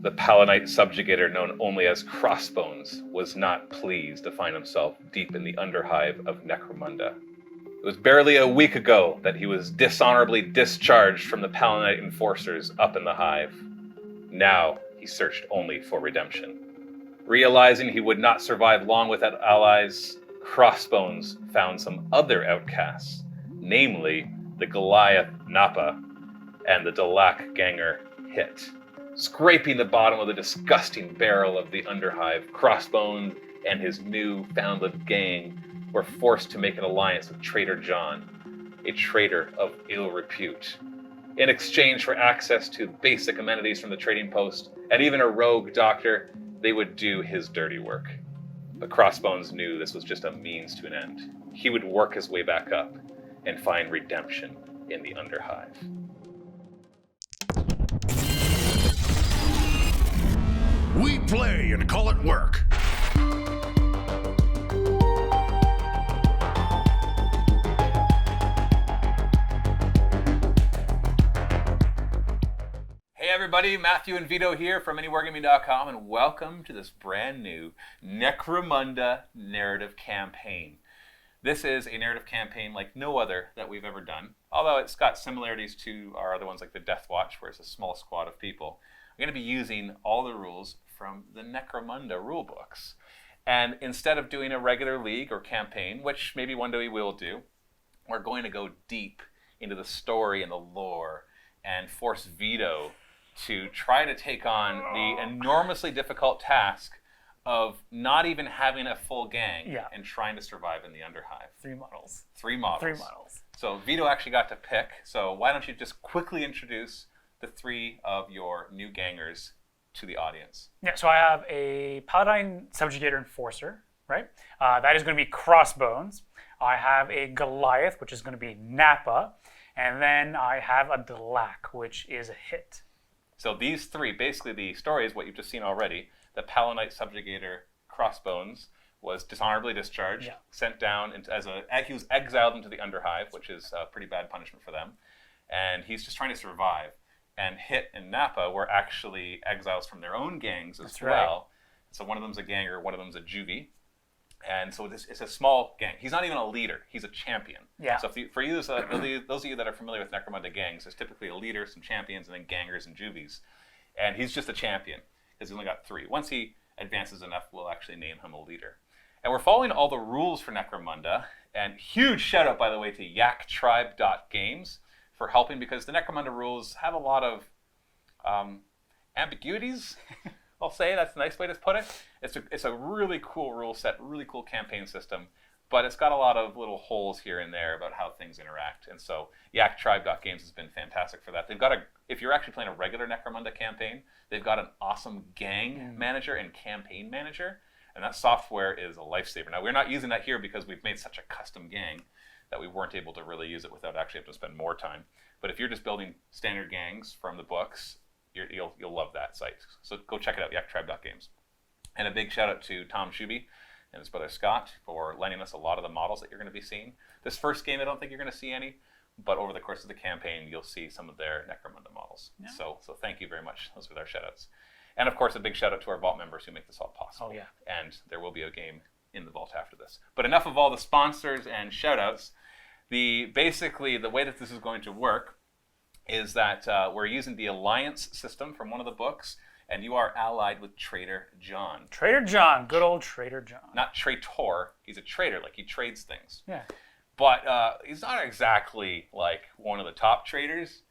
The Palanite subjugator known only as Crossbones was not pleased to find himself deep in the underhive of Necromunda. It was barely a week ago that he was dishonorably discharged from the Palanite enforcers up in the hive. Now he searched only for redemption. Realizing he would not survive long without allies, Crossbones found some other outcasts, namely the Goliath Nappa and the Dalak ganger Hit. Scraping the bottom of the disgusting barrel of the underhive, Crossbones and his new-founded gang were forced to make an alliance with Traitor John, a traitor of ill repute. In exchange for access to basic amenities from the trading post, and even a rogue doctor, they would do his dirty work. But Crossbones knew this was just a means to an end. He would work his way back up and find redemption in the underhive. We play and call it work. Hey everybody, Matthew and Vito here from MiniWarGaming.com, and welcome to this brand new Necromunda narrative campaign. This is a narrative campaign like no other that we've ever done, although it's got similarities to our other ones like the Death Watch, where it's a small squad of people. I'm going to be using all the rules from the Necromunda rulebooks. And instead of doing a regular league or campaign, which maybe one day we will do, we're going to go deep into the story and the lore and force Vito to try to take on the enormously difficult task of not even having a full gang and trying to survive in the underhive. Three models. Three models. So Vito actually got to pick. So why don't you just quickly introduce the three of your new gangers to the audience? Yeah, so I have a Paladin Subjugator Enforcer, right? That is going to be Crossbones. I have a Goliath, which is going to be Nappa. And then I have a Dalak, which is a Hit. So these three, basically the story is what you've just seen already. The Palanite Subjugator Crossbones was dishonorably discharged, sent down he was exiled into the underhive, which is a pretty bad punishment for them. And he's just trying to survive. And Hit and Nappa were actually exiles from their own gangs as well. Right. So one of them's a ganger, one of them's a juvie. And so it's a small gang. He's not even a leader. He's a champion. Yeah. So those of you that are familiar with Necromunda gangs, there's typically a leader, some champions, and then gangers and juvies. And he's just a champion because he's only got three. Once he advances enough, we'll actually name him a leader. And we're following all the rules for Necromunda. And huge shout out, by the way, to yaktribe.games for helping, because the Necromunda rules have a lot of ambiguities. I'll say that's a nice way to put it. It's a really cool rule set, really cool campaign system, but it's got a lot of little holes here and there about how things interact. And so yaktribe.games has been fantastic for that. They've got if you're actually playing a regular Necromunda campaign, they've got an awesome gang manager and campaign manager, and that software is a lifesaver. Now, we're not using that here because we've made such a custom gang that we weren't able to really use it without actually having to spend more time. But if you're just building standard gangs from the books, you'll love that site. So go check it out, yaktribe.games. And a big shout out to Tom Shuby and his brother Scott for lending us a lot of the models that you're going to be seeing. This first game, I don't think you're going to see any, but over the course of the campaign, you'll see some of their Necromunda models. Yeah. So thank you very much. Those were their shout outs. And of course, a big shout out to our Vault members who make this all possible. Oh, yeah. And there will be a game in the Vault after this. But enough of all the sponsors and shout outs. Basically, the way that this is going to work is that we're using the alliance system from one of the books, and you are allied with Traitor John. Traitor John, good old Traitor John. Not traitor, he's a trader, like he trades things. Yeah. But he's not exactly like one of the top traders.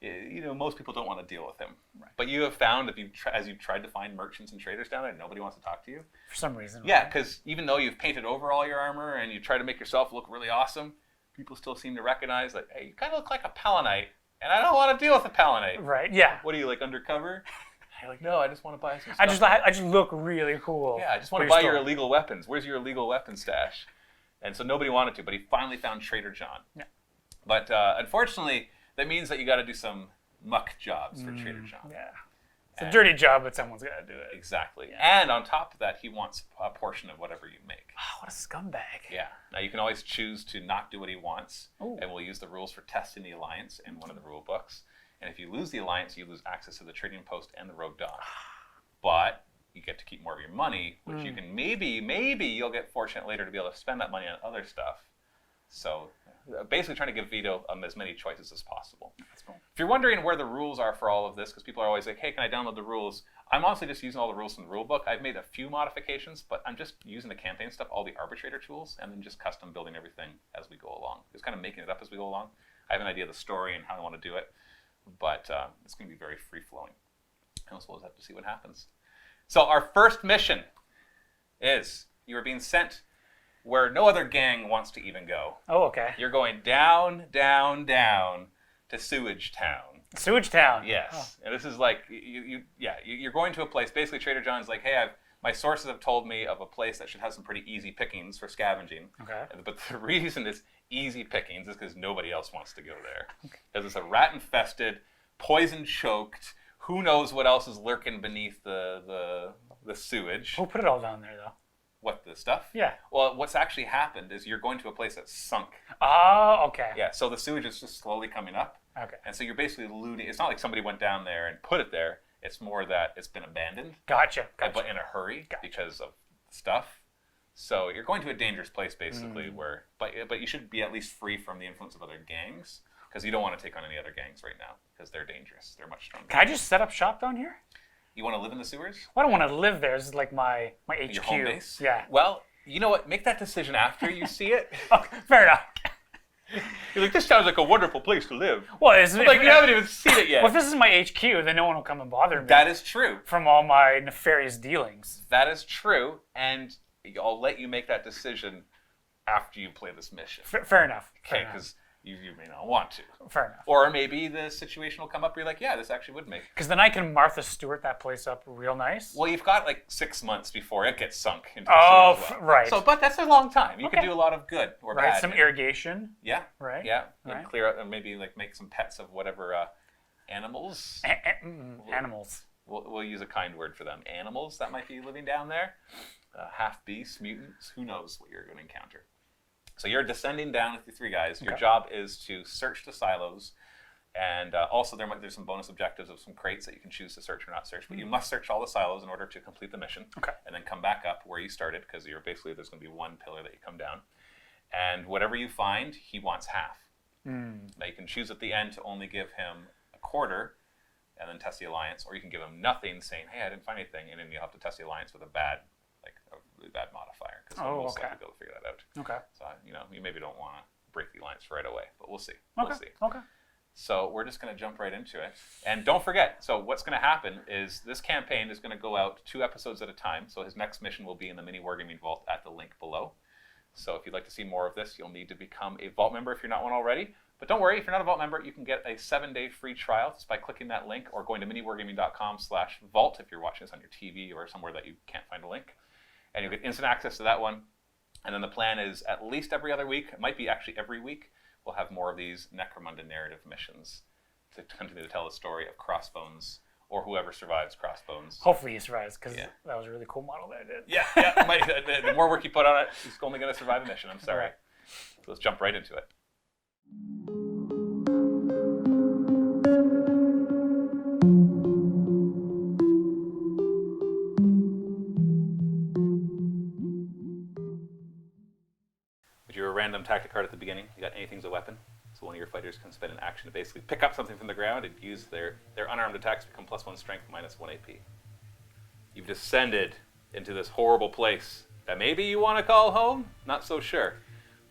Most people don't want to deal with him. Right. But you have found, as you've tried to find merchants and traders down there, nobody wants to talk to you. For some reason. Yeah, because even though you've painted over all your armor and you try to make yourself look really awesome, people still seem to recognize that, hey, you kind of look like a Palanite, and I don't want to deal with a Palanite. Right, yeah. What are you, like, undercover? You're like, no, I just want to buy some stuff. I just look really cool. Yeah, I just want to buy your illegal weapons. Where's your illegal weapon stash? And so nobody wanted to, but he finally found Traitor John. Yeah. But unfortunately, that means that you got to do some muck jobs for Traitor John. Yeah. It's a dirty job, but someone's got to do it. Exactly. Yeah. And on top of that, he wants a portion of whatever you make. Oh, what a scumbag. Yeah. Now, you can always choose to not do what he wants, and we'll use the rules for testing the alliance in one of the rule books. And if you lose the alliance, you lose access to the trading post and the rogue dog. but you get to keep more of your money, which you can maybe you'll get fortunate later to be able to spend that money on other stuff. So basically trying to give Vito as many choices as possible. That's cool. If you're wondering where the rules are for all of this, because people are always like, hey, can I download the rules? I'm honestly just using all the rules from the rule book. I've made a few modifications, but I'm just using the campaign stuff, all the arbitrator tools, and then just custom building everything as we go along. Just kind of making it up as we go along. I have an idea of the story and how I want to do it, but it's going to be very free-flowing. And we'll have to see what happens. So our first mission is you are being sent where no other gang wants to even go. Oh, okay. You're going down, down, down to Sewage Town. Sewage Town. Yes. Oh. And this is like, you're going to a place. Basically, Trader John's like, hey, my sources have told me of a place that should have some pretty easy pickings for scavenging. Okay. But the reason it's easy pickings is because nobody else wants to go there. Because it's a rat-infested, poison-choked, who knows what else is lurking beneath the sewage. Who put it all down there, though? What, the stuff? Yeah. Well, what's actually happened is you're going to a place that's sunk. Oh, okay. Yeah, so the sewage is just slowly coming up. Okay. And so you're basically looting. It's not like somebody went down there and put it there. It's more that it's been abandoned. Gotcha. But in a hurry because of stuff. So you're going to a dangerous place, basically, where but you should be at least free from the influence of other gangs, because you don't want to take on any other gangs right now, because they're dangerous. They're much stronger. Can I just set up shop down here? You want to live in the sewers? Well, I don't want to live there. This is like my HQ. Your home base? Yeah. Well, you know what? Make that decision after you see it. Okay, fair enough. You're like, this sounds like a wonderful place to live. Well, it's Like, you haven't even seen it yet. Well, if this is my HQ, then no one will come and bother me. That is true. From all my nefarious dealings. That is true, and I'll let you make that decision after you play this mission. Fair enough. Okay, because you may not want to. Fair enough. Or maybe the situation will come up where you're like, yeah, this actually would make. Because then I can Martha Stewart that place up real nice. Well, you've got like 6 months before it gets sunk into the Oh, sea as well. right. So, but that's a long time. You Okay. can do a lot of good or Right, bad. some irrigation. Yeah. Right. Yeah. Right. And clear out and maybe like make some pets of whatever animals. Animals. We'll use a kind word for them. Animals that might be living down there. Half beasts, mutants. Who knows what you're going to encounter. So you're descending down with the 3 guys. Your job is to search the silos, and also there's some bonus objectives of some crates that you can choose to search or not search. But you must search all the silos in order to complete the mission, and then come back up where you started, because there's going to be 1 pillar that you come down, and whatever you find, he wants half. Now you can choose at the end to only give him a quarter, and then test the alliance, or you can give him nothing, saying, "Hey, I didn't find anything," and then you'll have to test the alliance with a really bad modifier, because we'll most likely be able to figure that out. Okay. So, you maybe don't want to break the alliance right away, but we'll see. Okay. We'll see. Okay. So we're just going to jump right into it. And don't forget, so what's going to happen is this campaign is going to go out 2 episodes at a time. So his next mission will be in the MiniWarGaming Vault at the link below. So if you'd like to see more of this, you'll need to become a Vault member if you're not one already. But don't worry, if you're not a Vault member, you can get a 7-day free trial just by clicking that link or going to miniwargaming.com/vault if you're watching this on your TV or somewhere that you can't find a link. And you'll get instant access to that one. And then the plan is at least every other week, it might be actually every week, we'll have more of these Necromunda narrative missions to continue to tell the story of Crossbones, or whoever survives Crossbones. Hopefully he survives, because that was a really cool model that I did. Yeah. The more work you put on it, he's only going to survive a mission. I'm sorry. Right. So let's jump right into it. Random tactic card at the beginning. You got anything as a weapon, so one of your fighters can spend an action to basically pick up something from the ground and use their unarmed attacks to become +1 strength, -1 AP. You've descended into this horrible place that maybe you want to call home, not so sure,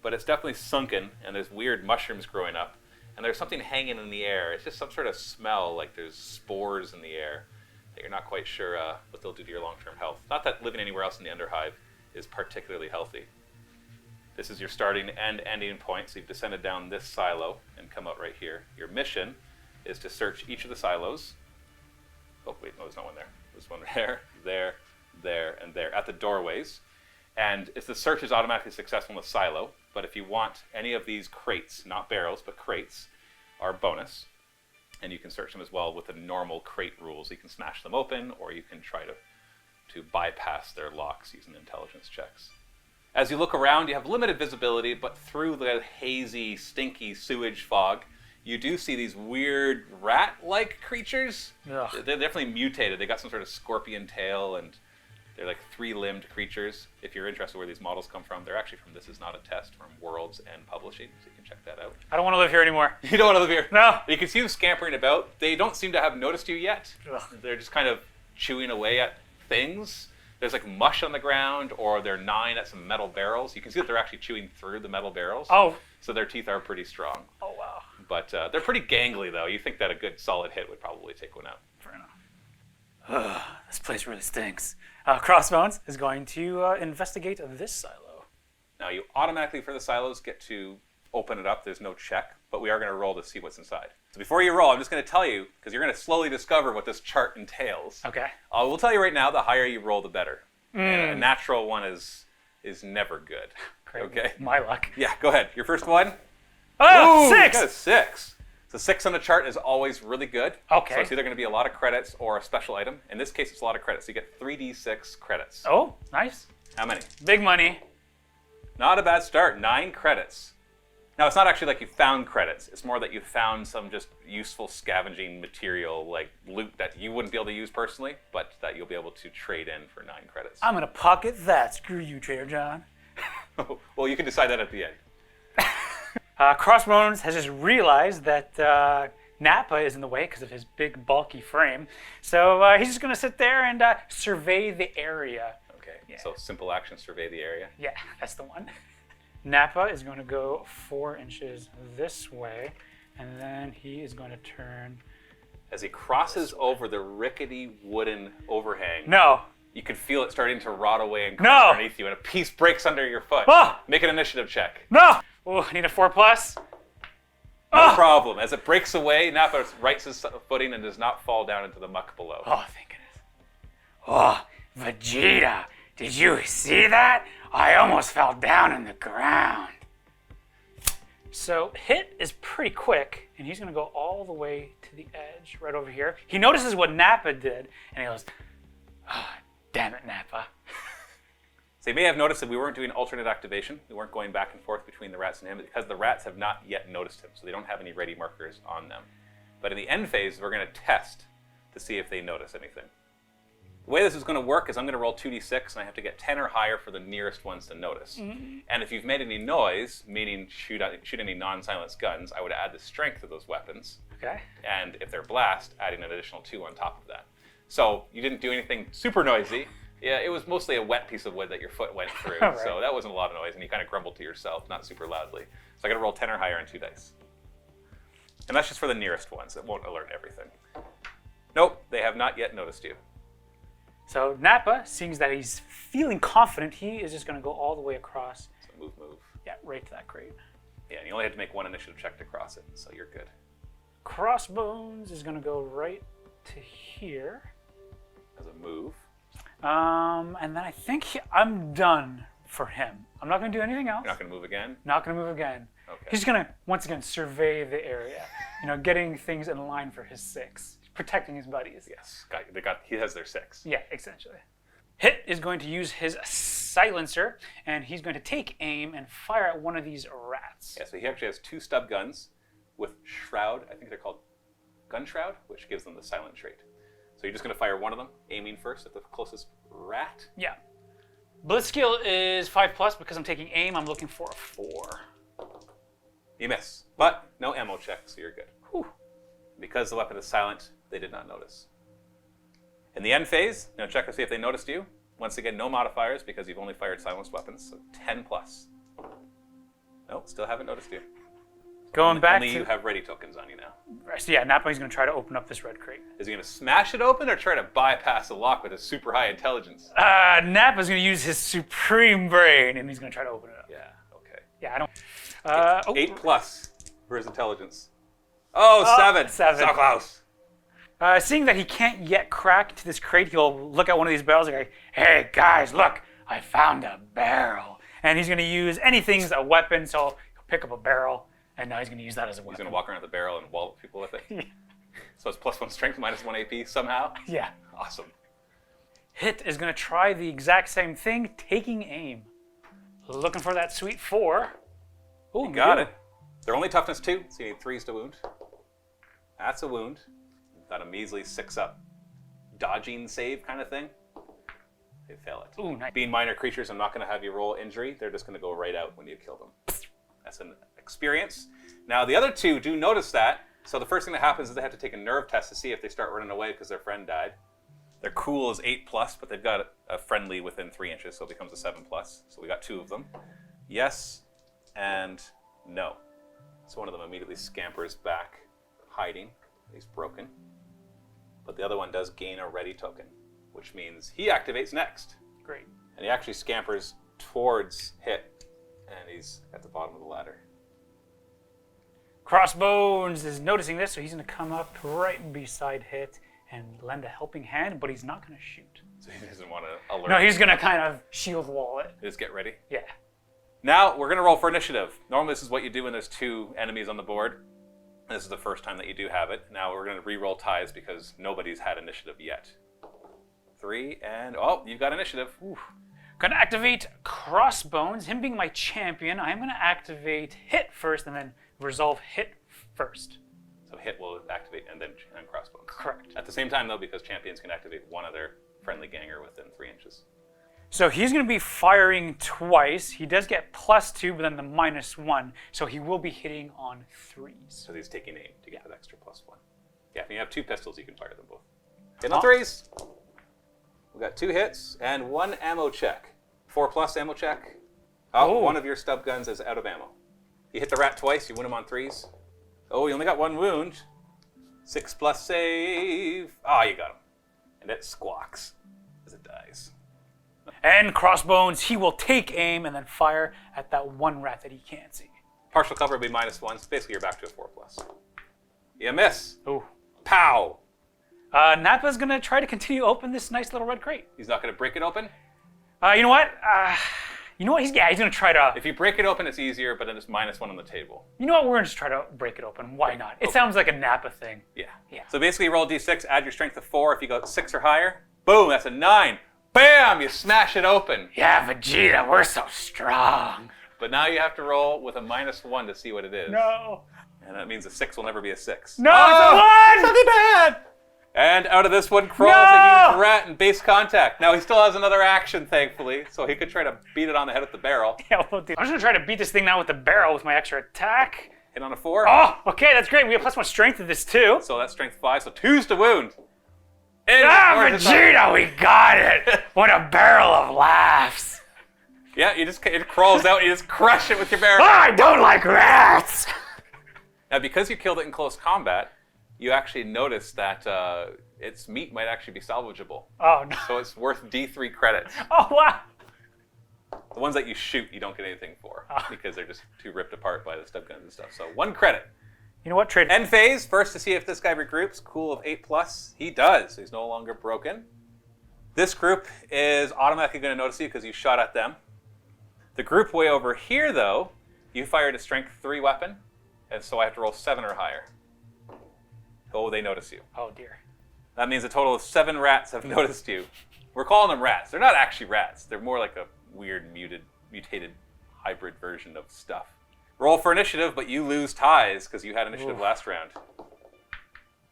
but it's definitely sunken, and there's weird mushrooms growing up, and there's something hanging in the air. It's just some sort of smell, like there's spores in the air that you're not quite sure what they'll do to your long-term health. Not that living anywhere else in the underhive is particularly healthy. This is your starting and ending point, so you've descended down this silo and come out right here. Your mission is to search each of the silos. Oh, wait, no, there's not one there. There's one there, and there, at the doorways. And if the search is automatically successful in the silo, but if you want any of these crates, not barrels, but crates, are bonus. And you can search them as well with the normal crate rules. You can smash them open, or you can try to bypass their locks using intelligence checks. As you look around, you have limited visibility, but through the hazy, stinky sewage fog, you do see these weird rat-like creatures. Ugh. They're definitely mutated. They got some sort of scorpion tail, and they're like 3-limbed creatures. If you're interested where these models come from, they're actually from This Is Not a Test from Worlds and Publishing, so you can check that out. I don't want to live here anymore. You don't want to live here? No. You can see them scampering about. They don't seem to have noticed you yet. Ugh. They're just kind of chewing away at things. There's like mush on the ground, or they're gnawing at some metal barrels. You can see that they're actually chewing through the metal barrels. Oh. So their teeth are pretty strong. Oh, wow. But they're pretty gangly, though. You think that a good solid hit would probably take one out. Fair enough. This place really stinks. Crossbones is going to investigate this silo. Now, you automatically, for the silos, get to open it up. There's no check, but we are going to roll to see what's inside. So before you roll, I'm just going to tell you, because you're going to slowly discover what this chart entails. Okay. We'll tell you right now, the higher you roll, the better. And a natural one is never good. Great. Okay? My luck. Yeah, go ahead. Your first one. Oh, Ooh, 6! You got a 6. So 6 on the chart is always really good. Okay. So it's either going to be a lot of credits or a special item. In this case, it's a lot of credits. So you get 3d6 credits. Oh, nice. How many? Big money. Not a bad start. 9 credits. Now, it's not actually like you found credits. It's more that you found some just useful scavenging material, like loot that you wouldn't be able to use personally, but that you'll be able to trade in for 9 credits. I'm going to pocket that. Screw you, Trader John. Well, you can decide that at the end. Crossbones has just realized that Nappa is in the way because of his big, bulky frame. So he's just going to sit there and survey the area. Okay. Yeah. So simple action, survey the area. Yeah, that's the one. Nappa is going to go 4 inches this way, and then he is going to turn. As he crosses over the rickety wooden overhang, No. you can feel it starting to rot away and No. crack underneath you, and a piece breaks under your foot. Ah! Make an initiative check. No. Oh, I need a 4+. No problem. As it breaks away, Nappa rights his footing and does not fall down into the muck below. Oh, thank goodness. Oh, Vegeta, did you see that? I almost fell down on the ground. So hit is pretty quick, and he's going to go all the way to the edge, right over here. He notices what Nappa did, and he goes, oh, damn it, Nappa. So you may have noticed that we weren't doing alternate activation. We weren't going back and forth between the rats and him because the rats have not yet noticed him, so they don't have any ready markers on them. But in the end phase, we're going to test to see if they notice anything. The way this is going to work is I'm going to roll 2d6, and I have to get 10 or higher for the nearest ones to notice. Mm-hmm. And if you've made any noise, meaning shoot any non-silenced guns, I would add the strength of those weapons. Okay. And if they're blast, adding an additional 2 on top of that. So you didn't do anything super noisy. Yeah, it was mostly a wet piece of wood that your foot went through, Right. So that wasn't a lot of noise, and you kind of grumbled to yourself, not super loudly. So I got to roll 10 or higher on 2 dice. And that's just for the nearest ones. It won't alert everything. Nope, they have not yet noticed you. So Nappa, seeing that he's feeling confident, he is just going to go all the way across. So move. Yeah, right to that crate. Yeah, and you only had to make 1 initiative check to cross it, so you're good. Crossbones is going to go right to here. As a move. And then I think I'm done for him. I'm not going to do anything else. You're not going to move again? Not going to move again. Okay. He's going to, once again, survey the area. Getting things in line for his 6. Protecting his buddies. Yes, he has their 6. Yeah, essentially. Hit is going to use his silencer, and he's going to take aim and fire at one of these rats. Yeah, so he actually has 2 stub guns with shroud. I think they're called gun shroud, which gives them the silent trait. So you're just going to fire one of them, aiming first at the closest rat. Yeah. Blitz skill is 5+. Because I'm taking aim, I'm looking for a 4. You miss, but no ammo check, so you're good. Whew. Because the weapon is silent, they did not notice. In the end phase, check to see if they noticed you. Once again, no modifiers because you've only fired silenced weapons, so 10+. Nope, still haven't noticed you. Going back only to... you have ready tokens on you now. So yeah, Nappa is going to try to open up this red crate. Is he going to smash it open or try to bypass the lock with his super high intelligence? Nappa's going to use his supreme brain, and he's going to try to open it up. Yeah, okay. Yeah, I don't... 8+ for his intelligence. Oh, 7. 7. So close. Seeing that he can't yet crack to this crate, he'll look at one of these barrels and go, hey, guys, look, I found a barrel. And he's going to use anything's a weapon, so he'll pick up a barrel, and now he's going to use that as a weapon. He's going to walk around the barrel and wallop people with it? Yeah. So it's +1 strength, -1 AP somehow? Yeah. Awesome. Hit is going to try the exact same thing, taking aim. Looking for that sweet 4. Oh, You got it. They're only toughness 2, so you need 3s to wound. That's a wound. Got a measly 6-up dodging save kind of thing. They fail it. Ooh, nice. Being minor creatures, I'm not going to have you roll injury. They're just going to go right out when you kill them. That's an experience. Now, the other 2 do notice that. So the first thing that happens is they have to take a nerve test to see if they start running away because their friend died. Their cool is 8+, but they've got a friendly within 3 inches, so it becomes a 7+. So we got 2 of them. Yes and no. So one of them immediately scampers back, hiding. He's broken. But the other one does gain a ready token, which means he activates next. Great. And he actually scampers towards Hit, and he's at the bottom of the ladder. Crossbones is noticing this, so he's going to come up right beside Hit and lend a helping hand, but he's not going to shoot. So he doesn't want to alert. No, he's going to kind of shield wall it. Just get ready. Yeah. Now, we're going to roll for initiative. Normally, this is what you do when there's 2 enemies on the board. This is the first time that you do have it. Now, we're going to re-roll ties because nobody's had initiative yet. 3, and... oh, you've got initiative. Ooh. Going to activate Crossbones. Him being my champion, I'm going to activate Hit first and then resolve Hit first. So Hit will activate and then Crossbones. Correct. At the same time, though, because champions can activate one of their friendly ganger within 3 inches. So he's going to be firing twice. He does get +2, but then the -1. So he will be hitting on 3s. So he's taking aim to get that extra +1. Yeah, if you have 2 pistols, you can fire them both. Hit on 3s. We got 2 hits and 1 ammo check. 4+ ammo check. Oh, one of your stub guns is out of ammo. You hit the rat twice, you win him on 3s. Oh, you only got 1 wound. 6+ save. Ah, you got him. And it squawks as it dies. And Crossbones, he will take aim and then fire at that one rat that he can't see. Partial cover will be -1. So basically, you're back to a 4+. You miss. Ooh. Pow! Nappa's going to try to continue to open this nice little red crate. He's not going to break it open? You know what? He's going to try to... If you break it open, it's easier, but then it's -1 on the table. You know what? We're going to just try to break it open. Why not? It sounds like a Nappa thing. Yeah. Yeah. So basically, you roll d6, add your strength to 4. If you go 6 or higher, boom, that's a 9. Bam! You smash it open. Yeah, Vegeta, we're so strong. But now you have to roll with a -1 to see what it is. No. And that means a 6 will never be a 6. No, it's a 1! Something bad! And out of this one crawls a huge rat in base contact. Now he still has another action, thankfully, so he could try to beat it on the head with the barrel. Yeah, we'll do. I'm just going to try to beat this thing now with the barrel with my extra attack. Hit on a 4. Oh, okay, that's great. We have +1 strength to this too. So that's strength 5, so 2's to wound. Vegeta, we got it! What a barrel of laughs! Yeah, it crawls out and you just crush it with your barrel. I don't like rats! Now, because you killed it in close combat, you actually notice that its meat might actually be salvageable. Oh, no. So it's worth D3 credits. Oh, wow! The ones that you shoot, you don't get anything for because they're just too ripped apart by the stub guns and stuff. So 1 credit. You know what? Trade. End phase, first to see if this guy regroups. Cool of 8+. He does. He's no longer broken. This group is automatically going to notice you because you shot at them. The group way over here, though, you fired a strength 3 weapon, and so I have to roll 7 or higher. Oh, they notice you. Oh, dear. That means a total of 7 rats have noticed you. We're calling them rats. They're not actually rats. They're more like a weird, mutated hybrid version of stuff. Roll for initiative, but you lose ties because you had initiative last round.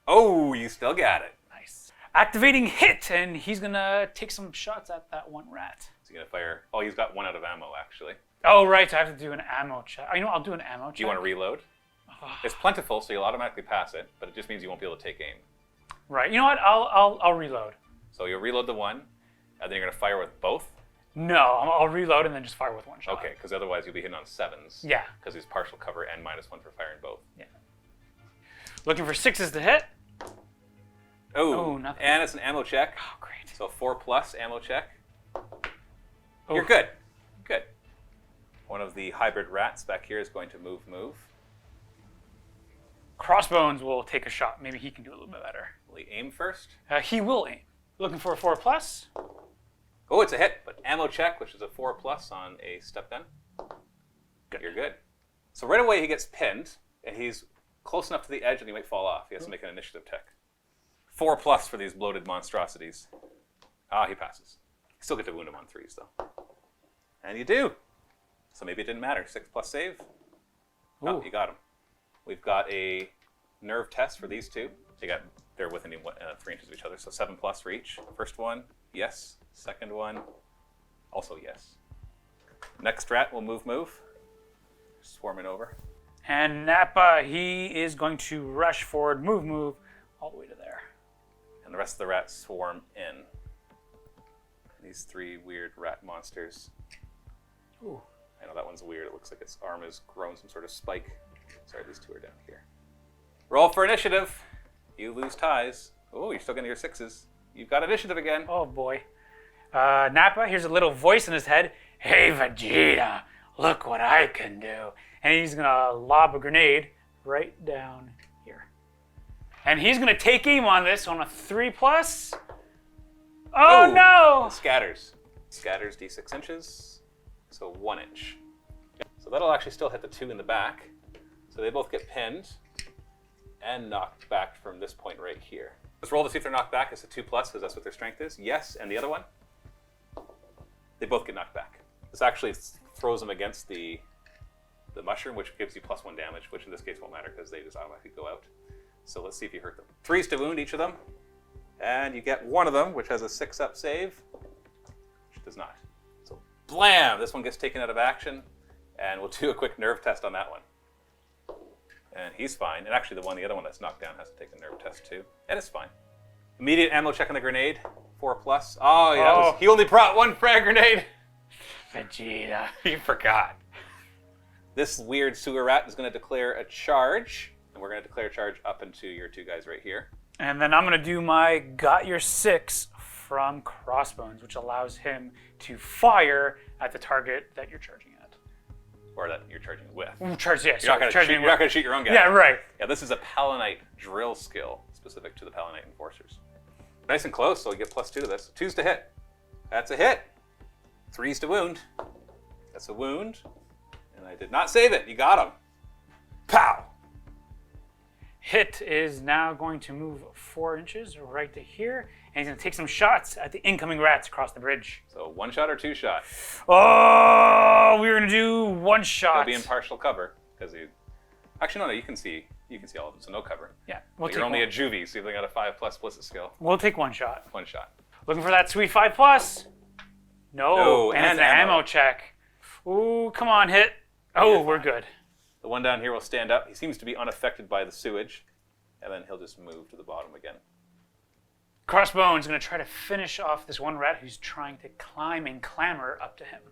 Oh, you still got it. Nice. Activating Hit, and he's going to take some shots at that one rat. So you're going to fire... Oh, he's got 1 out of ammo, actually. Oh, right. I have to do an ammo check. You know what? I'll do an ammo check. Do you want to reload? It's plentiful, so you'll automatically pass it, but it just means you won't be able to take aim. Right. You know what? I'll reload. So you'll reload the 1, and then you're going to fire with both? No, I'll reload and then just fire with 1 shot. Okay, because otherwise you'll be hitting on 7s. Yeah. Because he's partial cover and -1 for firing both. Yeah. Looking for 6s to hit. Oh, nothing. And it's an ammo check. Oh, great. So 4+ ammo check. Oh. You're good. Good. One of the hybrid rats back here is going to move. Crossbones will take a shot. Maybe he can do a little bit better. Will he aim first? He will aim. Looking for a 4+. Oh, it's a hit, but ammo check, which is a 4+ on a step gun. Good. You're good. So right away he gets pinned, and he's close enough to the edge that he might fall off. He has to make an initiative check. 4+ for these bloated monstrosities. Ah, he passes. You still get to wound him on 3s, though. And you do. So maybe it didn't matter. 6+ save. Oh, Ooh. you got them. We've got a nerve test for these two. They're within 3 inches of each other, so 7+ for each. First one, yes. Second one, also yes. Next rat will move. Swarming over. And Nappa, he is going to rush forward, move, all the way to there. And the rest of the rats swarm in. These 3 weird rat monsters. Ooh. I know that one's weird. It looks like its arm has grown some sort of spike. Sorry, these 2 are down here. Roll for initiative. You lose ties. Oh, you're still getting your 6s. You've got initiative again. Oh boy. Nappa hears a little voice in his head. Hey Vegeta, look what I can do. And he's gonna lob a grenade right down here. And he's gonna take aim on this on a 3+. Oh Ooh, no! It scatters. Scatters d6 inches, so 1 inch. So that'll actually still hit the 2 in the back. So they both get pinned and knocked back from this point right here. Let's roll to see if they're knocked back. It's a 2+, because that's what their strength is. Yes, and the other one? They both get knocked back. This actually throws them against the mushroom, which gives you +1 damage, which in this case won't matter because they just automatically go out. So let's see if you hurt them. 3s to wound each of them. And you get one of them, which has a 6-up save, which does not. So blam! This one gets taken out of action, and we'll do a quick nerve test on that one. And he's fine. And actually the other one that's knocked down has to take a nerve test too. And it's fine. Immediate ammo check on the grenade. 4+. Oh, yeah. He only brought 1 frag grenade. Vegeta. You forgot. This weird sewer rat is going to declare a charge. And we're going to declare a charge up into your 2 guys right here. And then I'm gonna do my got your 6 from Crossbones, which allows him to fire at the target that you're charging at. Or that you're charging with. Charge, yeah. You're not going to shoot your own guy. Yeah, right. Yeah, this is a Palinite drill skill specific to the Palinite Enforcers. Nice and close, so you get +2 to this. 2s to hit. That's a hit. 3s to wound. That's a wound. And I did not save it. You got him. Pow! Hit is now going to move 4 inches right to here, and he's going to take some shots at the incoming rats across the bridge. So 1 shot or 2 shot? Oh, we're going to do 1 shot. He'll be in partial cover because he. Actually, no. You can see all of them, so no cover. Yeah, But you're only a juvie, so you've only got a 5+ Blizzard skill. We'll take 1 shot. 1 shot. Looking for that sweet 5+. No, and it's an ammo check. Ooh, come on, hit. Oh, we're good. The one down here will stand up. He seems to be unaffected by the sewage, and then he'll just move to the bottom again. Crossbones is going to try to finish off this one rat who's trying to climb and clamber up to him.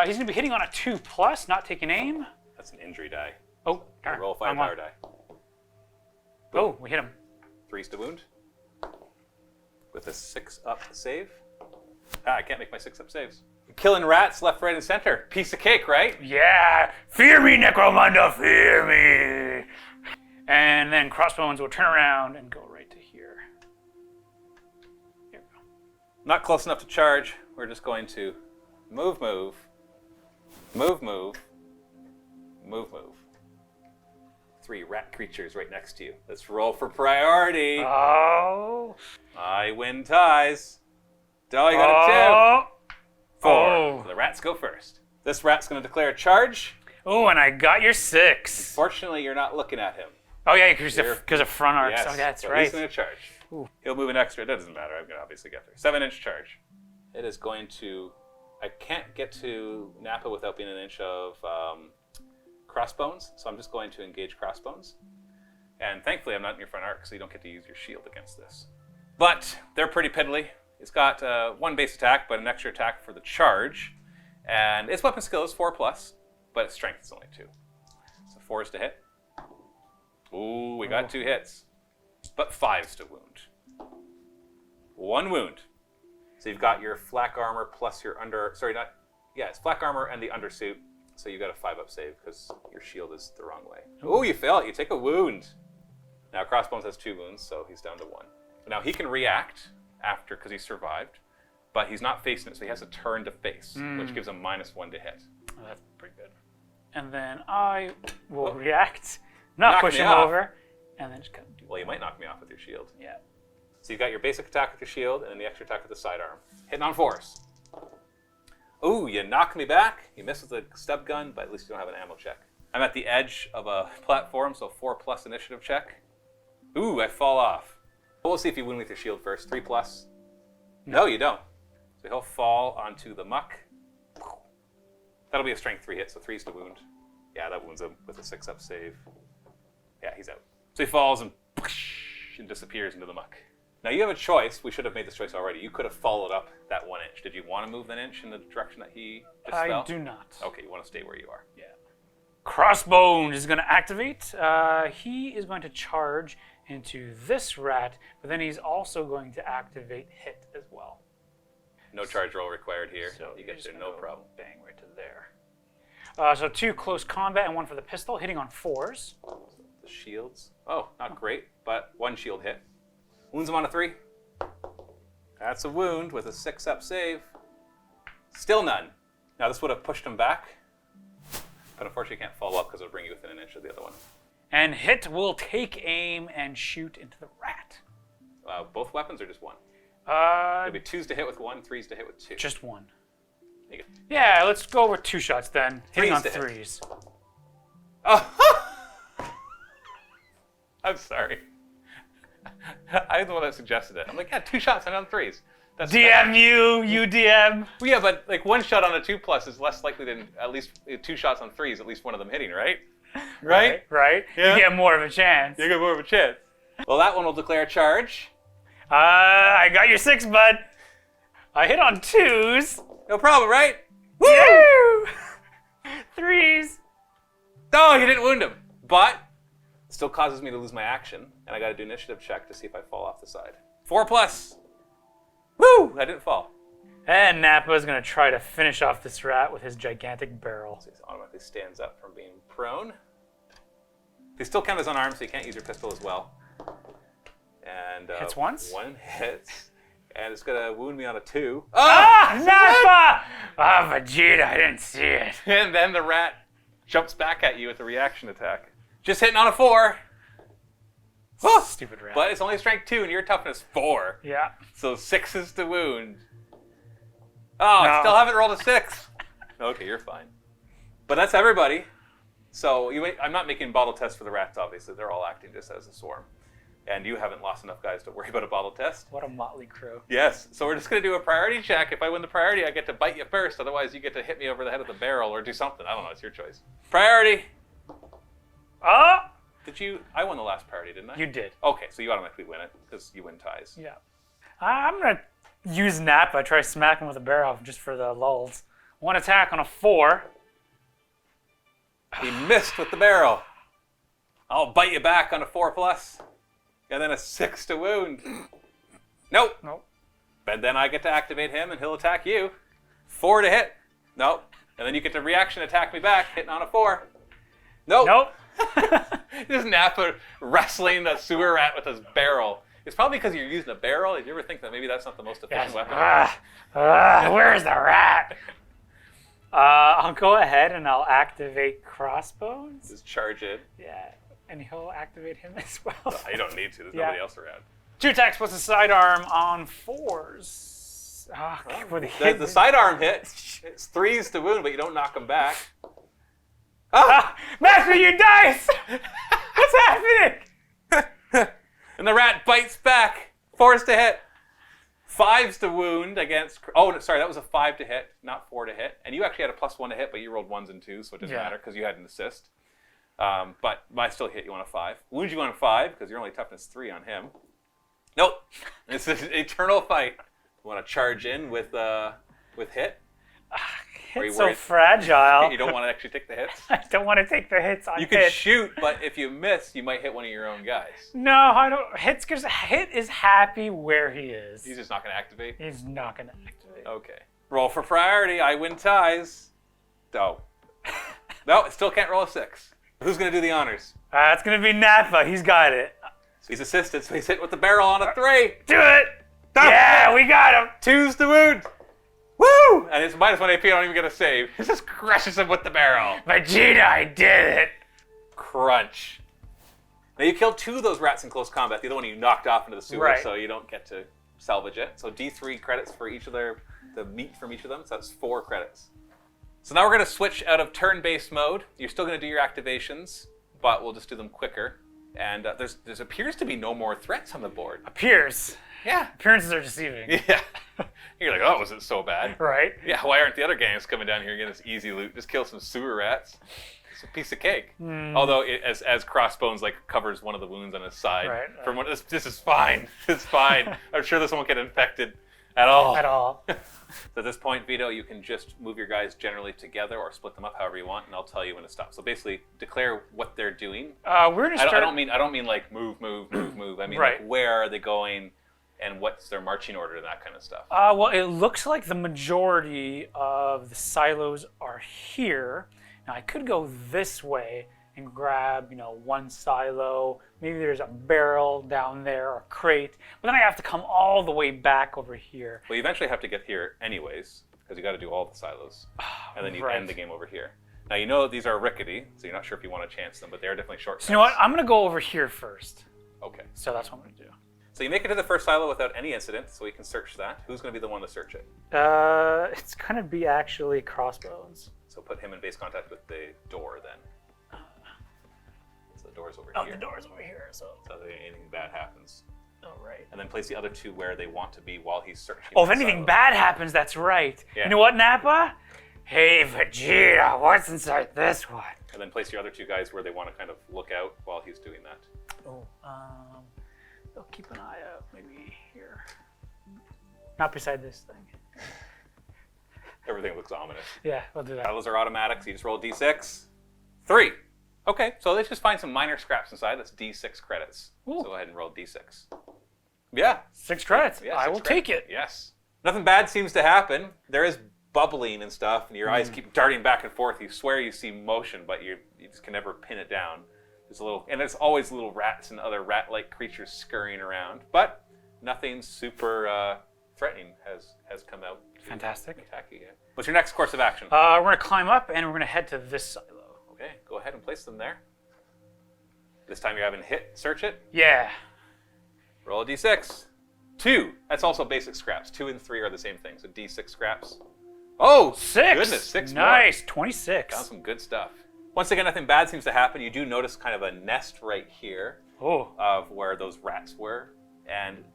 He's going to be hitting on a 2+, not taking aim. That's an injury die. Oh, Roll 5 power die. Oh, we hit him. 3s to wound. With a 6-up save. I can't make my 6-up saves. Killing rats left, right, and center. Piece of cake, right? Yeah! Fear me, Necromunda, fear me! And then Crossbones will turn around and go right to here. Here we go. Not close enough to charge. We're just going to move. 3 rat creatures right next to you. Let's roll for priority. Oh! I win ties. Oh, you got a 2. 4. Oh. So the rats go first. This rat's going to declare a charge. Oh, and I got your 6. Fortunately, you're not looking at him. Oh, yeah, because of front arcs. Yes. Oh, that's so right. He's going to charge. Ooh. He'll move an extra. That doesn't matter. I'm going to obviously get there. 7-inch charge. It is going to... I can't get to Nappa without being an inch of Crossbones, so I'm just going to engage Crossbones. And thankfully, I'm not in your front arc, so you don't get to use your shield against this. But they're pretty piddly. It's got 1 base attack, but an extra attack for the charge. And its weapon skill is 4+, but its strength is only 2. So 4s to hit. Ooh, we got 2 hits. But 5s to wound. 1 wound. So you've got your flak armor plus your it's flak armor and the undersuit. So you got a 5-up save because your shield is the wrong way. Oh, you fail it. You take a wound. Now Crossbones has 2 wounds, so he's down to 1. Now he can react after because he survived, but he's not facing it, so he has to turn to face, which gives him -1 to hit. Oh, that's pretty good. And then I will react, not push him off. over, and then just kind of do. Well, you might knock me off with your shield. Yeah. So you've got your basic attack with your shield, and then the extra attack with the sidearm. Hitting on 4s. Ooh, you knock me back. You miss with the stub gun, but at least you don't have an ammo check. I'm at the edge of a platform, so 4+ initiative check. Ooh, I fall off. We'll see if you wound with your shield first. 3+. No, you don't. So he'll fall onto the muck. That'll be a strength 3 hit, so 3's to wound. Yeah, that wounds him with a 6-up save. Yeah, he's out. So he falls and disappears into the muck. Now you have a choice. We should have made this choice already. You could have followed up that 1 inch. Did you want to move that inch in the direction that he just fell? I do not. Okay, you want to stay where you are. Yeah. Crossbones is going to activate. He is going to charge into this rat, but then he's also going to activate hit as well. No charge roll required here. So you get there, no problem. Bang right to there. So 2 close combat and 1 for the pistol, hitting on 4s. The shields. Oh, not great, but 1 shield hit. Wounds him on a 3. That's a wound with a 6-up save. Still none. Now this would have pushed him back, but unfortunately you can't follow up because it'll bring you within an inch of the other one. And hit will take aim and shoot into the rat. Both weapons or just 1? It'll be 2s to hit with 1, 3s to hit with 2. Just 1. You get Yeah, let's go with 2 shots then. Hitting on 3s to hit. 3s. Oh! I'm sorry. I'm the one that suggested it. I'm like, yeah, 2 shots and on 3s. That's DM you DM. Well, yeah, but like 1 shot on a 2+ is less likely than at least 2 shots on 3s, at least one of them hitting, right? Right? Right. Yeah. You get more of a chance. You get more of a chance. Well, that one will declare charge. I got your 6, bud. I hit on 2s. No problem, right? Woo! 3s. Oh, you didn't wound him. But it still causes me to lose my action, and I got to do initiative check to see if I fall off the side. 4+. Woo! I didn't fall. And Nappa is going to try to finish off this rat with his gigantic barrel. So he automatically stands up from being prone. They still count as unarmed, so you can't use your pistol as well. And Hits once? 1 hits. And it's going to wound me on a 2. Ah, Nappa! Ah, Vegeta, I didn't see it. And then the rat jumps back at you with a reaction attack. Just hitting on a 4. Stupid rat. But it's only strength 2 and your toughness 4. Yeah. So 6 is to wound. Oh, I still haven't rolled a 6. Okay, you're fine. But that's everybody. So I'm not making bottle tests for the rats, obviously. They're all acting just as a swarm. And you haven't lost enough guys to worry about a bottle test. What a motley crew. Yes. So we're just going to do a priority check. If I win the priority, I get to bite you first. Otherwise, you get to hit me over the head with the barrel or do something. I don't know. It's your choice. Priority. Ah! I won the last priority, didn't I? You did. Okay, so you automatically win it because you win ties. Yeah. I'm going to use Nappa, try to smack him with a barrel just for the lulls. 1 attack on a 4. He missed with the barrel. I'll bite you back on a 4+. And then a 6 to wound. Nope. Nope. But then I get to activate him and he'll attack you. 4 to hit. Nope. And then you get to reaction attack me back, hitting on a 4. Nope. Nope. Just Nappa wrestling a sewer rat with his barrel. It's probably because you're using a barrel. Did you ever think that maybe that's not the most efficient weapon? Where's the rat? I'll go ahead and I'll activate Crossbones. Just charge it. Yeah. And he'll activate him as well. You don't need to. There's Yeah. nobody else around. 2 attacks plus a sidearm on 4s. For the hit. The sidearm hit. It's 3s to wound, but you don't knock him back. Matthew, you dice! What's happening? And the rat bites back. 4s to hit. 5s to wound against... Oh, sorry, that was a 5 to hit, not 4 to hit. And you actually had a +1 to hit, but you rolled 1s and 2s, so it doesn't matter because you had an assist. But I still hit you on a 5. Wound you on a 5 because you're only toughness 3 on him. Nope. It's an eternal fight. You want to charge in with hit? It's so fragile. You don't want to actually take the hits? I don't want to take the hits on You hit. can shoot, but if you miss, you might hit one of your own guys. No, I don't. Hit is happy where he is. He's just not going to activate? He's not going to activate. Okay. Roll for priority. I win ties. Oh. No, it still can't roll a 6. Who's going to do the honors? It's going to be Nappa. He's got it. He's assisted, so he's hit with the barrel on a 3. Do it! Yeah, we got him! 2s to wound. Woo! And it's -1 AP. I don't even get a save. It just crushes him with the barrel. Vegeta, I did it! Crunch. Now you killed 2 of those rats in close combat. The other one you knocked off into the sewer, Right. so you don't get to salvage it. So D3 credits for each of the meat from each of them. So that's 4 credits. So now we're going to switch out of turn-based mode. You're still going to do your activations, but we'll just do them quicker. And there's appears to be no more threats on the board. Appears. Yeah. Appearances are deceiving. Yeah. You're like, oh, was it so bad? Right. Yeah, why aren't the other gangs coming down here and getting this easy loot? Just kill some sewer rats. It's a piece of cake. Although, as Crossbones like covers one of the wounds on his side. Right. From what, this is fine. It's fine. I'm sure this won't get infected at all. At all. So at this point, Vito, you can just move your guys generally together or split them up however you want, and I'll tell you when to stop. So basically, declare what they're doing. We're gonna start. I don't mean like move. I mean Right. like where are they going, and what's their marching order and that kind of stuff. Well, it looks like the majority of the silos are here. Now I could go this way and grab, one silo. Maybe there's a barrel down there or a crate. But then I have to come all the way back over here. Well, you eventually have to get here anyways, because you got to do all the silos, and then you Right. end the game over here. Now you know these are rickety, so you're not sure if you want to chance them, but they are definitely shortcuts. So you know what? I'm gonna go over here first. Okay. So that's what I'm gonna do. So you make it to the first silo without any incident, so we can search that. Who's going to be the one to search it? It's gonna be actually Crossbones. So put him in base contact with the door then. So the door's over Oh, here. the door's over here. So. So that anything bad happens. Oh, right. And then place the other two where they want to be while he's searching. Oh, if the anything silos. bad happens, that's right. Yeah. You know what, Nappa? Hey, Vegeta, what's inside this one? And then place your other two guys where they want to kind of look out while he's doing that. Oh, I'll keep an eye out, maybe here. Not beside this thing. Everything looks ominous. Yeah, we'll do that. Silos are automatic, so you just roll d6. 3. Okay, so let's just find some minor scraps inside. That's d6 credits. Ooh. So go ahead and roll d6. Yeah. 6 credits. Yeah, I 6 will credits. take it. Yes. Nothing bad seems to happen. There is bubbling and stuff, and your eyes keep darting back and forth. You swear you see motion, but you just can never pin it down. There's there's always little rats and other rat-like creatures scurrying around, but nothing super threatening has come out. to Fantastic. Attack you yet. What's your next course of action? We're going to climb up, and we're going to head to this silo. Okay, go ahead and place them there. This time you're having hit, search it. Yeah. Roll a d6. 2. That's also basic scraps. 2 and 3 are the same thing, so d6 scraps. Oh, 6. Goodness, 6 more. Nice. 26. Found some good stuff. Once again, nothing bad seems to happen. You do notice kind of a nest right here Oh. of where those rats were,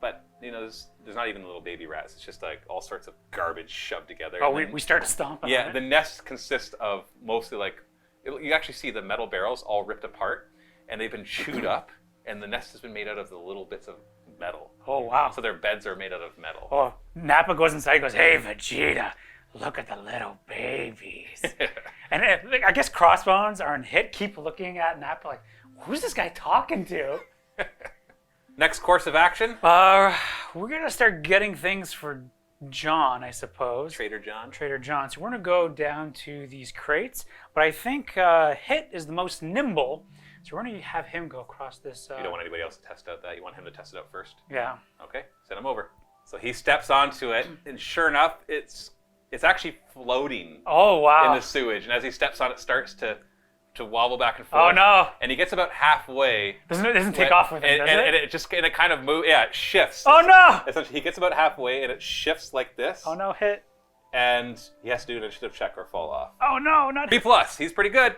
but there's not even little baby rats. It's just like all sorts of garbage shoved together. Oh, And then- we start stomping yeah, on it. the nest consists of mostly you actually see the metal barrels all ripped apart, and they've been chewed up, and the nest has been made out of the little bits of metal. Oh, wow. So their beds are made out of metal. Oh, Nappa goes inside and goes, hey, Vegeta, look at the little babies. And I guess Crossbones are in hit, keep looking at Nappa like, who's this guy talking to? Next course of action, We're going to start getting things for John, I suppose. Trader John. Trader John. So we're going to go down to these crates. But I think Hit is the most nimble. So we're going to have him go across this. You don't want anybody else to test out that. You want him to test it out first. Yeah. Okay, send him over. So he steps onto it, and sure enough, it's actually floating Oh, wow. in the sewage. And as he steps on it, starts to wobble back and forth. Oh, no. And he gets about halfway. It doesn't take off with him, does and it? it kind of moves. Yeah, it shifts. Oh, no. Essentially, he gets about halfway, and it shifts like this. Oh, no, Hit. And he has to do an initiative check or fall off. Oh, no, not B+. He's pretty good.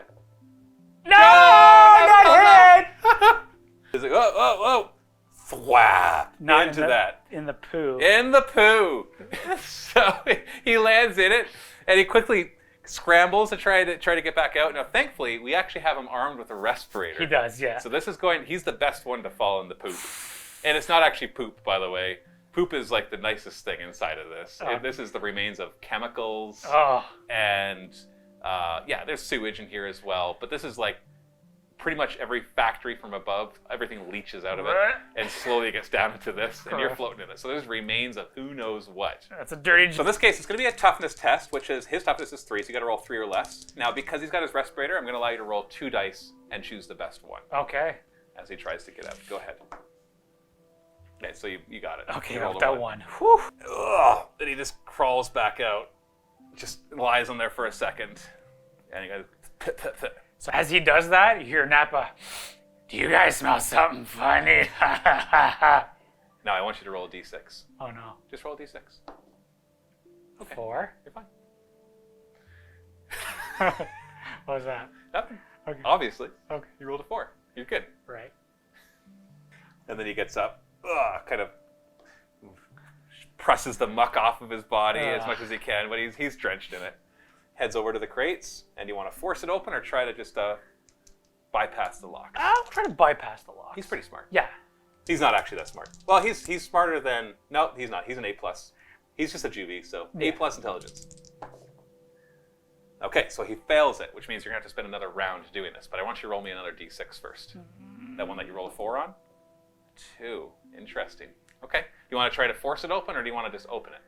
No, not Hit. He's like, whoa. Thwap. Not into in the, that. In the poo. In the poo. So he lands in it, and he quickly scrambles to try to get back out. Now, thankfully, we actually have him armed with a respirator. He does, yeah. So this is he's the best one to fall in the poop. And it's not actually poop, by the way. Poop is like the nicest thing inside of this. Oh. This is the remains of chemicals. Oh. And there's sewage in here as well. But this is like pretty much every factory from above. Everything leaches out of it and slowly gets down into this. And you're floating in it. So there's remains of who knows what. That's a dirty... So in this case, it's going to be a toughness test, which is his toughness is 3, so you got to roll 3 or less. Now, because he's got his respirator, I'm going to allow you to roll 2 dice and choose the best one Okay. as he tries to get out. Go ahead. Okay, so you got it. Okay, You got rolled a that 1. one. Whew. Ugh. Then he just crawls back out, just lies on there for a second, and he goes. So as he does that, you hear Nappa, do you guys smell something funny? Now I want you to roll a d6. Oh, no. Just roll a d6. Okay. 4. You're fine. What was that? Nothing. Okay. Obviously. Okay. You rolled a 4. You're good. Right. And then he gets up, kind of presses the muck off of his body as much as he can, but he's drenched in it. Heads over to the crates, and you want to force it open or try to just bypass the lock? I'll try to bypass the lock. He's pretty smart. Yeah. He's not actually that smart. Well, he's smarter than... No, he's not. He's an A+. He's just a juvie, so A+ intelligence. Okay, so he fails it, which means you're going to have to spend another round doing this. But I want you to roll me another D6 first. That one that you roll a 4 on? 2. Interesting. Okay. You want to try to force it open, or do you want to just open it?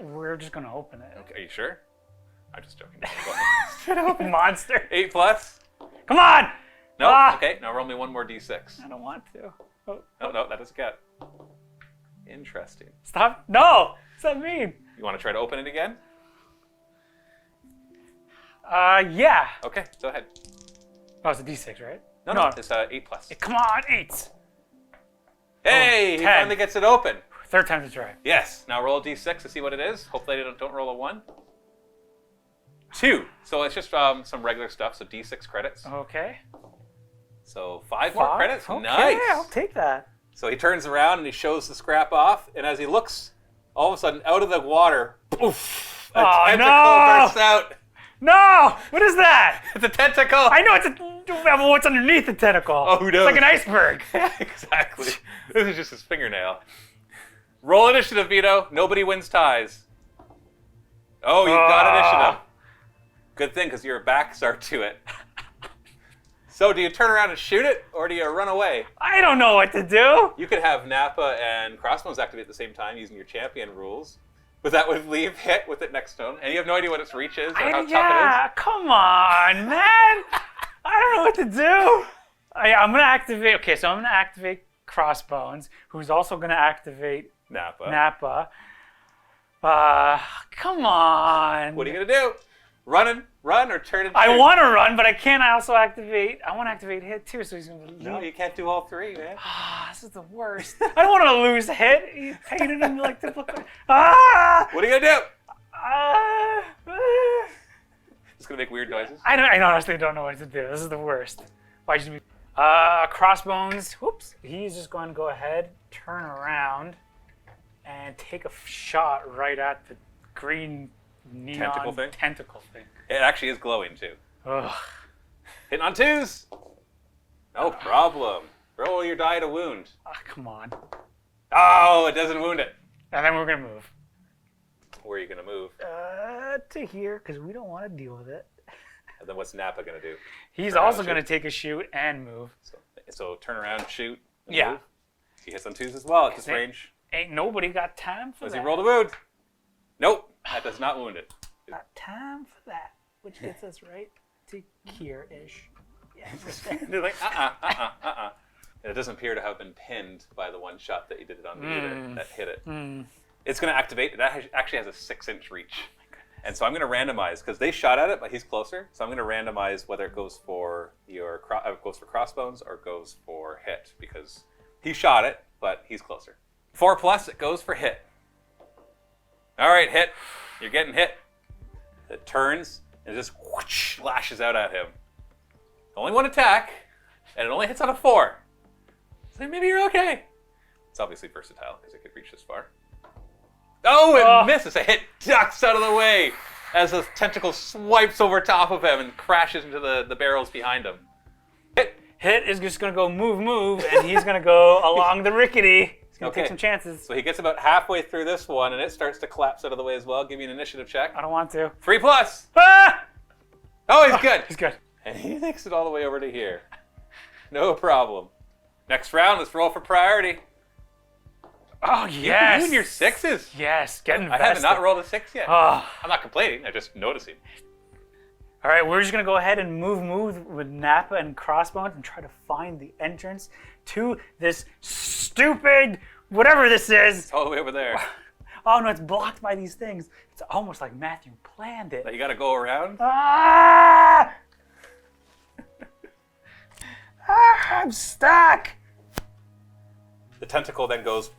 We're just going to open it. Okay, are you sure? I'm just joking. Shut up, monster. 8+? Come on! No? Ah! Okay, now roll me one more D6. I don't want to. Oh. No, that doesn't count. Interesting. Stop. No! What's that mean? You want to try to open it again? Yeah. Okay, go ahead. Oh, it's a D6, right? No, it's 8+. Come on, 8. Hey, he 10. finally gets it open. Third time's a try. Yes. Now roll a D6 to see what it is. Hopefully they don't roll a 1. 2. So it's just some regular stuff, so D6 credits. Okay. So 5 more credits. Okay, Nice. I'll take that. So he turns around and he shows the scrap off, and as he looks, all of a sudden, out of the water, poof, a tentacle bursts out. No! What is that? It's a tentacle. I know what's underneath the tentacle. Oh, who knows? It's like an iceberg. Exactly. This is just his fingernail. Roll initiative, Vito. Nobody wins ties. Oh, you got initiative. Good thing, because your backs are to it. So do you turn around and shoot it, or do you run away? I don't know what to do. You could have Nappa and Crossbones activate at the same time using your champion rules. But that would leave hit with it next to him. And you have no idea what its reach is or how tough it is. Come on, man. I don't know what to do. I'm going to activate... Okay, so I'm going to activate Crossbones, who's also going to activate Nappa. Come on. What are you going to do? Run or turn and shoot? I want to run, but I can't also activate... I want to activate hit, too, so he's going to... No, you can't do all 3, man. This is the worst. I don't want to lose hit. He painted him like the... Ah! What are you going to do? Just going to make weird noises? I honestly don't know what to do. This is the worst. Why should we... Crossbones. Whoops. He's just going to go ahead, turn around, and take a shot right at the green neon tentacle thing. It actually is glowing, too. Ugh. Hitting on 2s. No problem. Roll your die to wound. Come on. Oh, it doesn't wound it. And then we're going to move. Where are you going to move? To here, because we don't want to deal with it. And then what's Nappa going to do? He's also going to take a shoot and move. So turn around, shoot, and Yeah. move. He hits on 2s as well at this range. Ain't nobody got time for Does that. he roll the wound? Nope. That does not wound it. Got time for that. Which gets us right to here-ish. Yeah. They're like, And it doesn't appear to have been pinned by the one shot that you did it on either that hit it. It's going to activate. It actually has a 6-inch reach. Oh my goodness. And so I'm going to randomize, because they shot at it, but he's closer. So I'm going to randomize whether it goes for Crossbones or goes for hit, because he shot it, but he's closer. 4+, it goes for hit. All right, hit. You're getting hit. It turns and just whoosh, lashes out at him. Only one attack, and it only hits on a 4. So maybe you're okay. It's obviously versatile because it could reach this far. Oh, it misses. A hit ducks out of the way as the tentacle swipes over top of him and crashes into the barrels behind him. Hit is just going to go move, and he's going to go along the rickety. He's going to take some chances. So he gets about halfway through this one, and it starts to collapse out of the way as well. Give me an initiative check. I don't want to. 3+. Ah! Oh, he's good. He's good. And he makes it all the way over to here. No problem. Next round, let's roll for priority. Oh, yes. You and your 6s. Yes, get invested. I have not rolled a 6 yet. Oh. I'm not complaining. I'm just noticing. All right, we're just going to go ahead and move with Nappa and Crossbones and try to find the entrance to this stupid, whatever this is. It's all the way over there. Oh, no, it's blocked by these things. It's almost like Matthew planned it. That you got to go around? Ah! I'm stuck. The tentacle then goes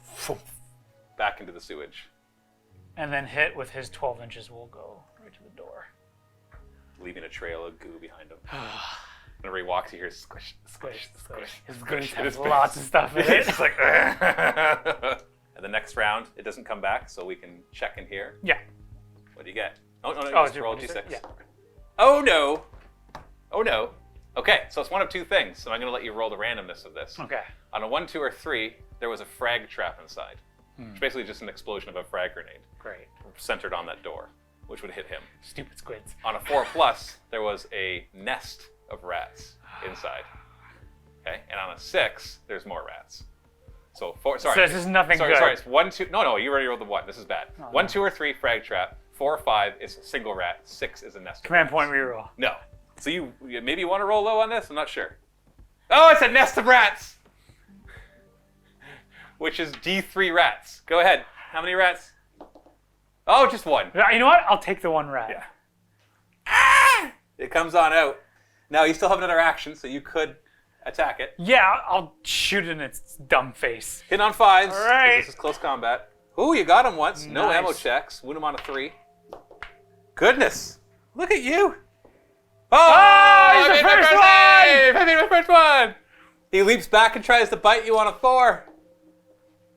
back into the sewage. And then hit with his 12 inches will go right to the door. leaving a trail of goo behind him. Whenever he walks, you hear squish, squish, squish. It's good to have lots of stuff in it. It's like, and the next round, it doesn't come back, so we can check in here. Yeah. What do you get? Oh, no, Oh, just roll d6. Yeah. Oh, no. Oh, no. Okay, so it's one of two things, so I'm going to let you roll the randomness of this. Okay. On a 1, 2, or 3, there was a frag trap inside. It's basically just an explosion of a frag grenade Great. centered on that door, which would hit him. Stupid squids. On a 4+, there was a nest of rats inside. Okay, and on a 6, there's more rats. So 4. Sorry. So this is nothing sorry, good. Sorry, it's 1, 2. No, you already rolled the 1. This is bad. 1, 2, or 3 frag trap. 4, 5 is a single rat. 6 is a nest. Command point reroll. No. So you maybe you want to roll low on this. I'm not sure. Oh, it's a nest of rats. Which is D3 rats. Go ahead. How many rats? Oh, just 1. You know what? I'll take the 1 rat. Yeah. Ah! It comes on out. Now you still have another action, so you could attack it. Yeah, I'll shoot it in its dumb face. Hit on 5s. All right. This is close combat. Ooh, you got him once. No Nice. ammo checks. Wound him on a 3. Goodness. Look at you. Oh, he's I the made my first first one! save! I made my first one. He leaps back and tries to bite you on a 4.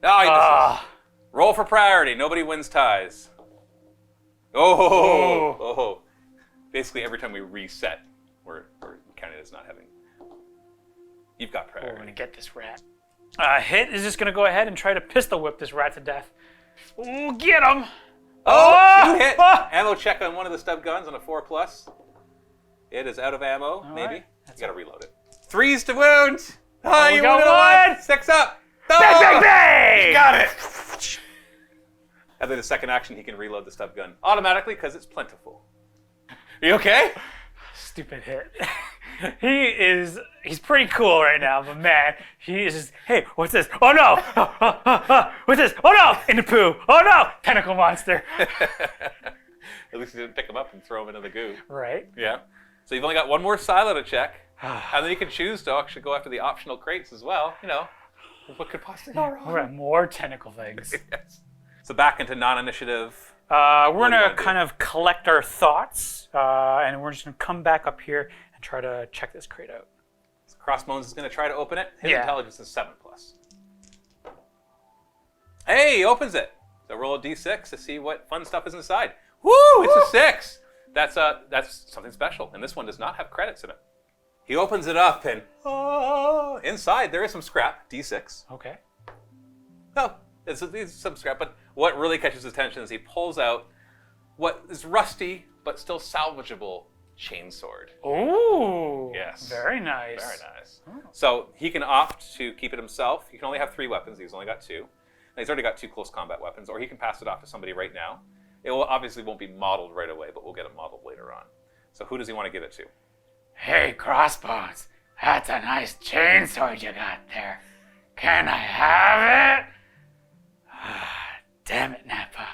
Oh, he misses. Ah. Roll for priority. Nobody wins ties. Oh. Basically, every time we reset, we're counted as not having. You've got We're priority. gonna get this rat. Hit is just gonna go ahead and try to pistol whip this rat to death. Ooh, get him! Oh, you hit. Ah! Ammo check on one of the stub guns on a 4+. It is out of ammo, maybe. right. You gotta reload it. 3s to wound. Oh, we you got wounded one. 1. 6 up. Oh, Bang, bang, bang! you got it. And then the second action, he can reload the stub gun automatically because it's plentiful. Are you okay? Stupid hit. He's pretty cool right now, but man, he is just, hey, what's this? Oh no! What's this? Oh no! In the poo! Oh no! Tentacle monster! At least you didn't pick him up and throw him into the goo. Right? Yeah. So you've only got one more silo to check. And then you can choose to actually go after the optional crates as well. You know, what could possibly go wrong? We're at more tentacle things. Yes. So back into non-initiative. We're do you gonna wanna do? kind of collect our thoughts, and we're just gonna come back up here and try to check this crate out. So Crossbones is going to try to open it. His Yeah. intelligence is 7+. Hey, he opens it. So roll a d6 to see what fun stuff is inside. Woo! It's a 6. That's something special, and this one does not have credits in it. He opens it up, and inside there is some scrap. D6. Okay. No, it's some scrap. But what really catches his attention is he pulls out what is rusty but still salvageable chainsword. Ooh. Yes. Very nice. Very nice. So he can opt to keep it himself. He can only have 3 weapons. He's only got 2. And he's already got 2 close combat weapons, or he can pass it off to somebody right now. It will obviously won't be modeled right away, but we'll get it modeled later on. So who does he want to give it to? Hey, Crossbones, that's a nice chainsword you got there. Can I have it? Damn it, Nappa.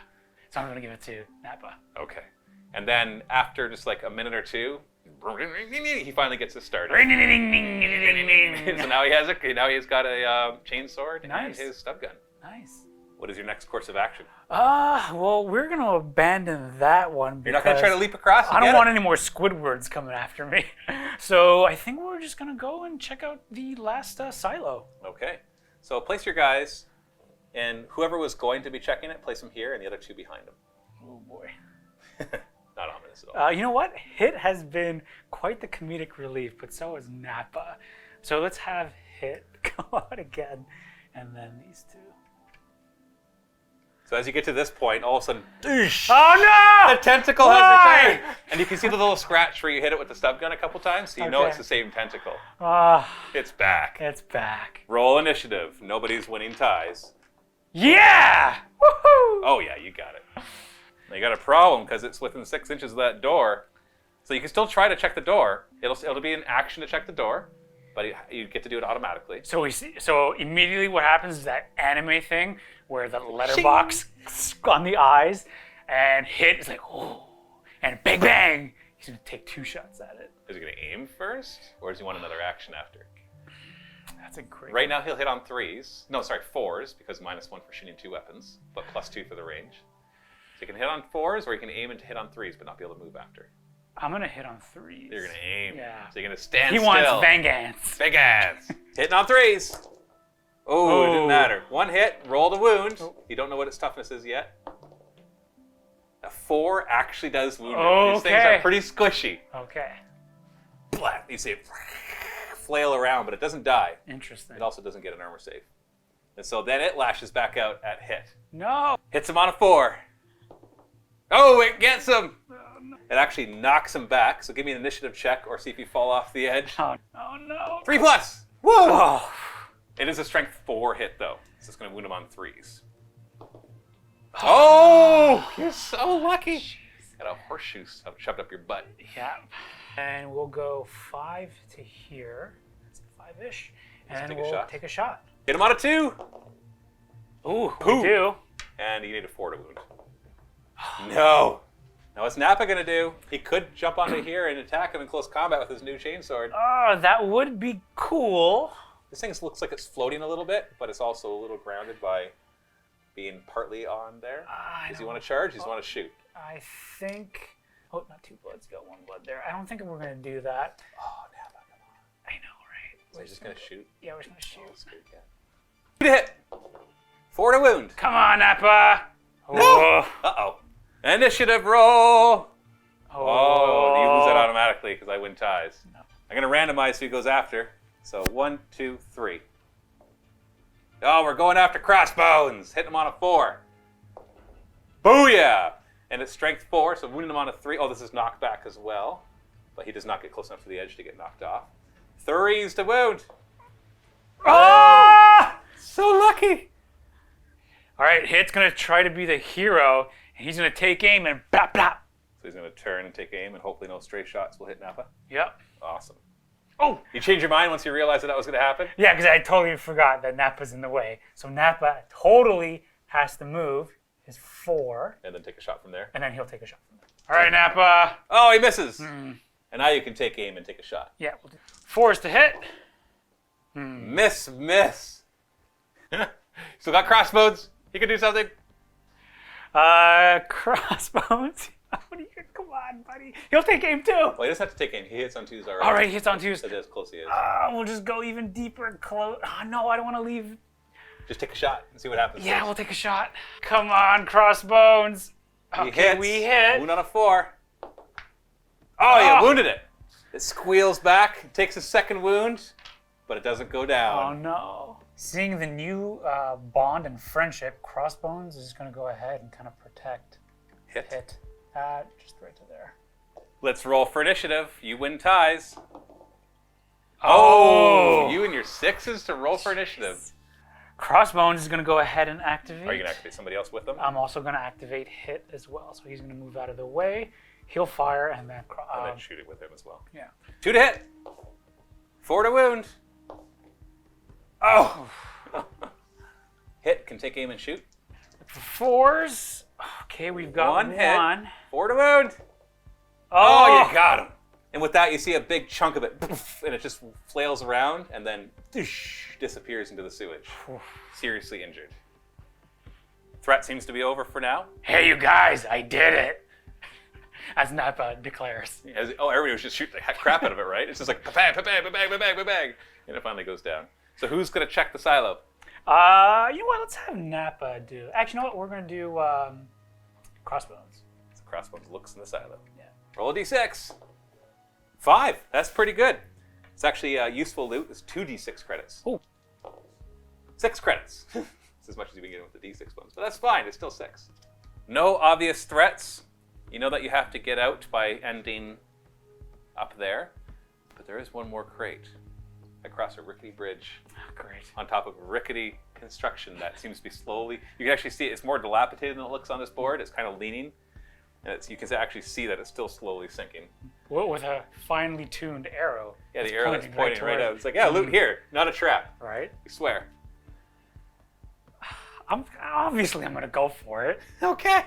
So I'm gonna give it to Nappa. Okay. And then after just like a minute or 2, he finally gets it started. Nice. So now he's got a chainsword and his stub gun. What is your next course of action? Well, we're gonna abandon that one. You're not going to try to leap across? I don't want any more Squidwards coming after me. So I think we're just gonna go and check out the last silo. Okay. So place your guys, and whoever was going to be checking it, place them here, and the other 2 behind them. Oh boy. Not ominous at all. You know what? Hit has been quite the comedic relief, but so is Nappa. So let's have Hit go out again, and then these 2. So as you get to this point, all of a sudden, Oh no! the tentacle has returned, and you can see the little scratch where you hit it with the stub gun a couple times, so you know Okay. it's the same tentacle. Ah, It's back. it's back. Roll initiative. Nobody's winning ties. Yeah! Woohoo! Oh yeah, you got it. Now you got a problem because it's within 6 inches of that door, so you can still try to check the door. It'll be an action to check the door, but you get to do it automatically. So immediately what happens is that anime thing where the letterbox on the eyes and Hit is like, oh, and bang bang. He's gonna take 2 shots at it. Is he going to aim first, or does he want another action after? That's a great. Right now he'll hit on 3s. No, sorry, 4s, because -1 for shooting 2 weapons, but +2 for the range. So he can hit on 4s, or he can aim and hit on 3s, but not be able to move after. I'm going to hit on 3s. You're gonna aim. Yeah. So you're gonna stand He still. wants vengeance. Vengeance. Hitting on 3s. Oh, it didn't matter. 1 hit, roll the wound. You don't know what its toughness is yet. A 4 actually does wound him. These things are pretty squishy. Okay. Blah. You see it flail around, but it doesn't die. Interesting. It also doesn't get an armor save. And so then it lashes back out at hit. No. Hits him on a 4. Oh, it gets him. It actually knocks him back. So give me an initiative check or see if you fall off the edge. Oh no. 3+. Woo! Oh. It is a strength 4 hit though. So it's going to wound him on 3s. Oh! You're so lucky. Got a horseshoe shoved up your butt. Yeah. And we'll go 5 to here. That's 5-ish. And take a we'll shot. take a shot. Hit him on a 2. Ooh, Pooh. we do. And you need a 4 to wound. No. Now what's Nappa going to do? He could jump onto here and attack him in close combat with his new chainsword. Oh, that would be cool. This thing looks like it's floating a little bit, but it's also a little grounded by being partly on there. Does he want to charge? Does he want to shoot? I think... Oh, not 2 bloods. Got 1 blood there. I don't think we're going to do that. Oh, Nappa, come on. I know, right? So he's just going to shoot? Yeah, we're just going to shoot. That's good, yeah. Hit! 4 to wound. Come on, Nappa. No! Oh. Uh-oh. Initiative roll! Oh, you lose that Oh. automatically because I win ties. No. I'm going to randomize who goes after. So 1, 2, 3. Oh, we're going after Crossbones. Hitting him on a 4. Booyah! And it's strength 4, so wounding him on a 3. Oh, this is knockback as well. But he does not get close enough to the edge to get knocked off. 3s to wound. Ah! So lucky. All right, Hit's going to try to be the hero, and he's going to take aim and blah, blah. So he's going to turn and take aim, and hopefully no stray shots will hit Nappa. Yep. Awesome. Oh! You changed your mind once you realized that was going to happen? Yeah, because I totally forgot that Nappa's in the way. So Nappa totally has to move his 4, And then take a shot from there. and then he'll take a shot from there. All right, Nappa. Oh, he misses. And now you can take aim and take a shot. Yeah, we'll do 4s to hit. Miss. Still got Crossbones. He can do something. Crossbones. Come on, buddy. He'll take aim too. Well, he doesn't have to take aim. He hits on 2s already. All right, he hits on 2s. That's as close he is. We'll just go even deeper and close. Oh, no, I don't want to leave. Just take a shot and see what happens. Yeah, first. we'll take a shot. Come on, Crossbones. He Okay, hits. we hit. Wound on a 4. Oh, you wounded it. It squeals back, takes a second wound, but it doesn't go Oh, down. no. Seeing the new bond and friendship, Crossbones is going to go ahead and kind of protect Hit. Just right to there. Let's roll for initiative. You win ties. Oh, you and your 6s to roll for initiative. Crossbones is going to go ahead and activate. Are you going to activate somebody else with them? I'm also going to activate Hit as well. So he's going to move out of the way. He'll fire and then... and then shoot it with him as well. Yeah. 2 to hit. 4 to wound. Oh! Hit can take aim and shoot. 4s. Okay, we've got 1 1. hit. 4 to wound. Oh, Oh, you got him. And with that, you see a big chunk of it, and it just flails around and then disappears into the sewage. Seriously injured. Threat seems to be over for now. Hey, you guys, I did it. As Nappa declares. Everybody was just shooting the crap out of it, right? It's just like, ba-bang, ba-bang, ba-bang, ba-bang, ba-bang. And it finally goes down. So who's going to check the silo? You know what? Let's have Nappa do. Actually, you know what? We're going to do Crossbones. So Crossbones looks in the silo. Yeah. Roll a d6. 5. That's pretty good. It's actually useful loot. It's 2d6 credits. Ooh. 6 credits. It's as much as you can get with the d6 ones, but that's fine. It's still 6. No obvious threats. You know that you have to get out by ending up there, but there is one more crate across a rickety bridge. Oh, great. On top of a rickety construction that seems to be slowly. You can actually see it's more dilapidated than it looks on this board. It's kind of leaning, and you can actually see that it's still slowly sinking. Well, with a finely tuned arrow. Yeah, the It's arrow that's pointing right toward- out. It's like, yeah, loot here, not a trap. Right? We swear. I'm going to go for it. Okay.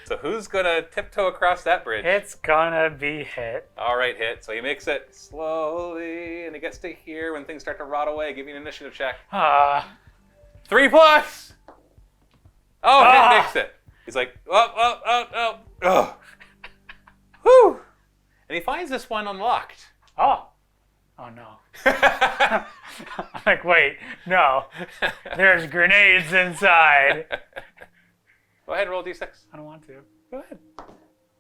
So who's gonna tiptoe across that bridge? It's gonna be Hit. All right, Hit. So he makes it slowly, and he gets to here when things start to rot away. Give me an initiative check. 3+. Oh, Hit makes it. He's like, oh. Whew. And he finds this one unlocked. Oh no. I'm like, wait, no. There's grenades inside. Go ahead and roll a d6. I don't want to. Go ahead.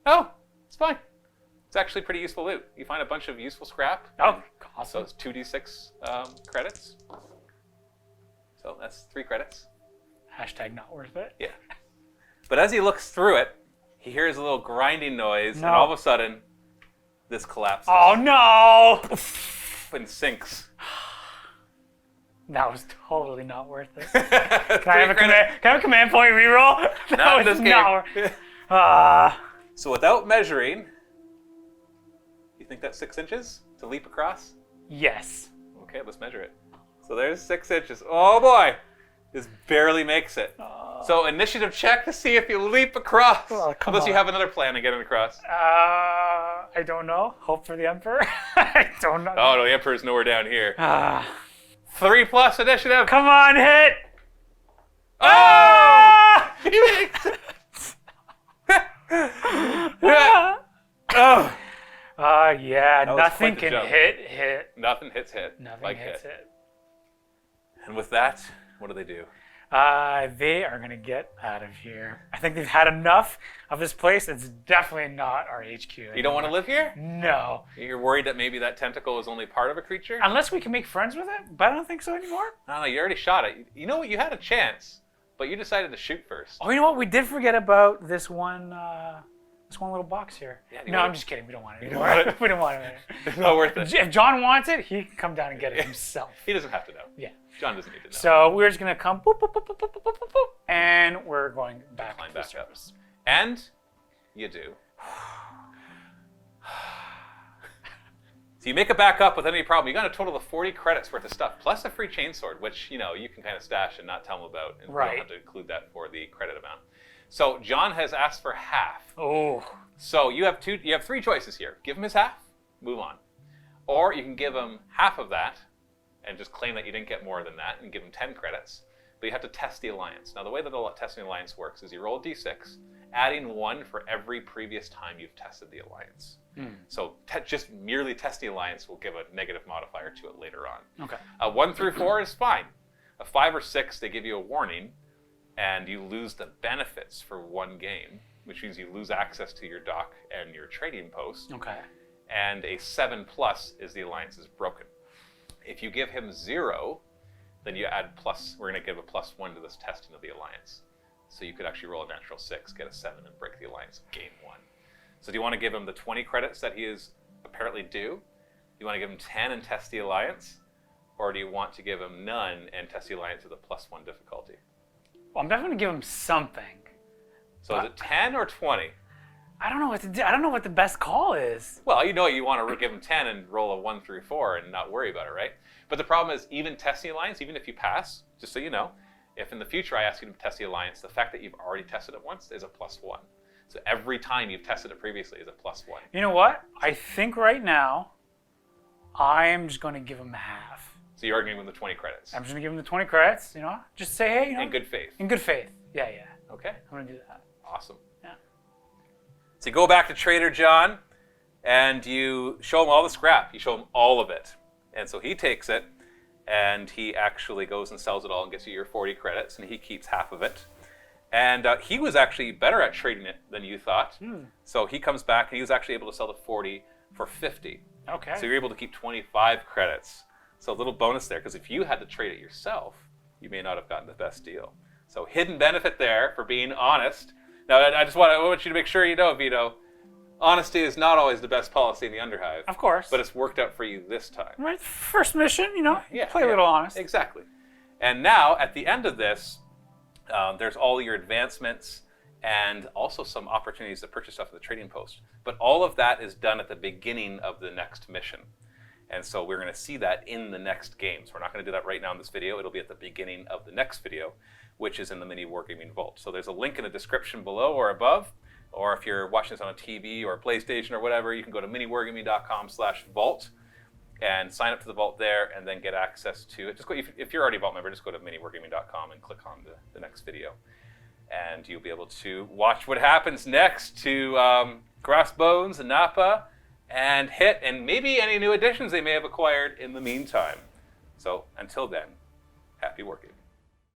Oh, it's fine. It's actually pretty useful loot. You find a bunch of useful scrap. Oh, So awesome. it's 2d6 credits. So that's 3 credits. Hashtag not worth it. Yeah. But as he looks through it, he hears a little grinding noise, and No. all of a sudden, this collapses Oh no! and sinks. That was totally not worth it. Can Can I have a command point reroll? That Not in was this game. not worth. So without measuring, you think that's 6 inches to leap across? Yes. Okay, let's measure it. So there's 6 inches. Oh boy! This barely makes it. So initiative check to see if you leap across. Oh, come Unless you on. have another plan of getting across. I don't know. Hope for the Emperor. I don't know. Oh no, the Emperor's nowhere down here. 3 plus initiative. Come on, hit! Oh! Ah! He makes it. Oh. Yeah, was nothing quite the can jump. hit. Nothing hits hit. Nothing like hits hit. it. And with that, what do they do? They are gonna get out of here. I think they've had enough of this place. It's definitely not our HQ. You don't want to live here? No. You're worried that maybe that tentacle is only part of a creature? Unless we can make friends with it, but I don't think so anymore. No, you already shot it. You know what? You had a chance, but you decided to shoot first. Oh, you know what? We did forget about this one little box here. Yeah, do you no, want I'm it? just kidding. We don't want it. don't want it? We don't want it. It's not worth it. If John wants it, he can come down and get it himself. He doesn't have to know. Yeah. John doesn't need to know. So we're just gonna come boop, boop, boop, boop, boop, boop, boop, boop, boop, and we're going back Climb to the back up. surface. And you do. So you make it back up without any problem. You got a total of 40 credits worth of stuff, plus a free chainsword, which you can kind of stash and not tell them about, and we Right. don't have to include that for the credit amount. So John has asked for half. Oh. So you have 3 choices here. Give him his half, move on, or you can give him half of that, and just claim that you didn't get more than that, and give him 10 credits. But you have to test the alliance. Now the way that the testing alliance works is you roll a d6, adding 1 for every previous time you've tested the alliance. So just merely test the alliance will give a negative modifier to it later on. Okay. 1 through 4 is fine. A 5 or 6, they give you a warning, and you lose the benefits for 1 game, which means you lose access to your dock and your trading post. Okay. And a 7 plus is the alliance is broken. If you give him 0, then you add plus. We're going to give a +1 to this testing of the alliance. So you could actually roll a natural 6, get a 7, and break the alliance game 1. So do you want to give him the 20 credits that he is apparently due? Do you want to give him 10 and test the alliance? Or do you want to give him none and test the alliance with a +1 difficulty? Well, I'm definitely gonna give him something. So is it 10 or 20? I don't know what to do. I don't know what the best call is. Well, you want to give him 10 and roll a 1 through 4 and not worry about it, right? But the problem is, even testing the alliance, even if you pass, just so you know, if in the future I ask you to test the alliance, the fact that you've already tested it once is a +1. So every time you've tested it previously is a +1. You know what? I think right now, I am just gonna give him half. So you're arguing with the 20 credits. I'm just gonna give him the 20 credits. Just say, hey, In good faith. in good faith. Yeah. Okay. I'm gonna do that. Awesome. Yeah. So you go back to Trader John, and you show him all the scrap. You show him all of it. And so he takes it, and he actually goes and sells it all and gets you your 40 credits, and he keeps half of it. And he was actually better at trading it than you thought. So he comes back, and he was actually able to sell the 40 for 50. Okay. So you're able to keep 25 credits. So a little bonus there, because if you had to trade it yourself, you may not have gotten the best deal. So hidden benefit there for being honest. Now, I want you to make sure you know, Vito, honesty is not always the best policy in the underhive. Of course. But it's worked out for you this time. Right. First mission, Yeah, play a little honest. Exactly. And now, at the end of this, there's all your advancements and also some opportunities to purchase stuff at the trading post. But all of that is done at the beginning of the next mission. And so we're going to see that in the next game. So we're not going to do that right now in this video. It'll be at the beginning of the next video, which is in the MiniWarGaming Vault. So there's a link in the description below or above. Or if you're watching this on a TV or a PlayStation or whatever, you can go to miniwargaming.com/vault and sign up to the vault there and then get access to it. Just go, if you're already a vault member, just go to miniwargaming.com and click on the next video. And you'll be able to watch what happens next to Crossbones and Nappa and hit, and maybe any new additions they may have acquired in the meantime. So until then, happy working.